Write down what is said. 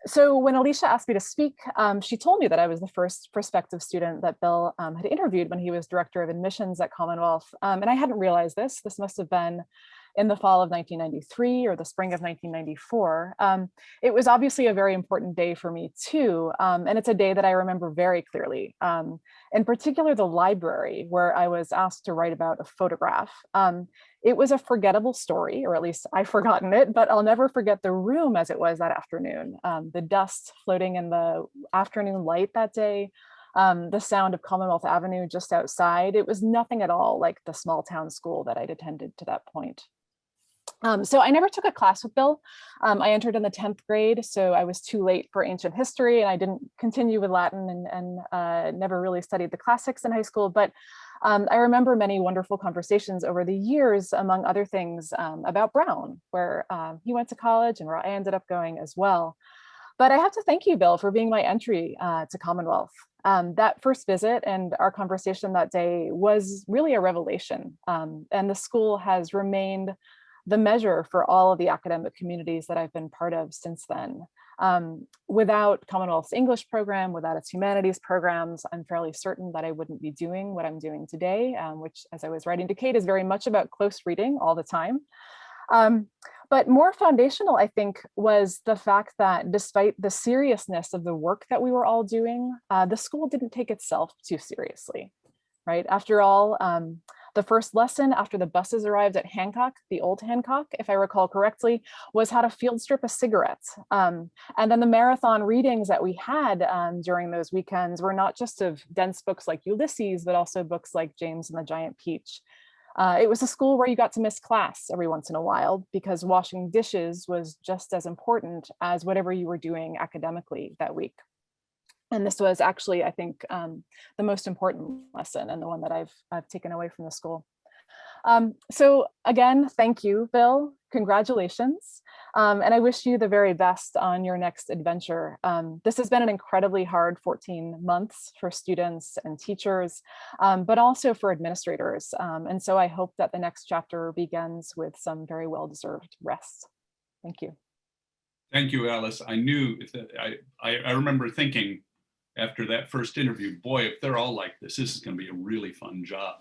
So when Alicia asked me to speak, she told me that I was the first prospective student that Bill had interviewed when he was director of admissions at Commonwealth. And I hadn't realized this. This must have been in the fall of 1993 or the spring of 1994. It was obviously a very important day for me too. And it's a day that I remember very clearly. In particular, the library, where I was asked to write about a photograph. It was a forgettable story, or at least I've forgotten it, but I'll never forget the room as it was that afternoon. The dust floating in the afternoon light that day, the sound of Commonwealth Avenue just outside. It was nothing at all like the small town school that I'd attended to that point. So I never took a class with Bill. I entered in the 10th grade, so I was too late for ancient history, and I didn't continue with Latin and never really studied the classics in high school. But I remember many wonderful conversations over the years, among other things, about Brown, where he went to college and where I ended up going as well. But I have to thank you, Bill, for being my entry to Commonwealth. That first visit and our conversation that day was really a revelation. And the school has remained the measure for all of the academic communities that I've been part of since then. Without Commonwealth's English program, without its humanities programs, I'm fairly certain that I wouldn't be doing what I'm doing today, which, as I was writing to Kate, is very much about close reading all the time. But more foundational, I think, was the fact that despite the seriousness of the work that we were all doing, the school didn't take itself too seriously, right? After all, the first lesson after the buses arrived at Hancock, the old Hancock, if I recall correctly, was how to field strip a cigarette. And then the marathon readings that we had during those weekends were not just of dense books like Ulysses, but also books like James and the Giant Peach. It was a school where you got to miss class every once in a while because washing dishes was just as important as whatever you were doing academically that week. And this was actually, I think, the most important lesson and the one that I've taken away from the school. So again, thank you, Bill. Congratulations. And I wish you the very best on your next adventure. This has been an incredibly hard 14 months for students and teachers, but also for administrators. And so I hope that the next chapter begins with some very well-deserved rest. Thank you. Thank you, Alice. I knew that I remember thinking after that first interview, boy, if they're all like this is going to be a really fun job.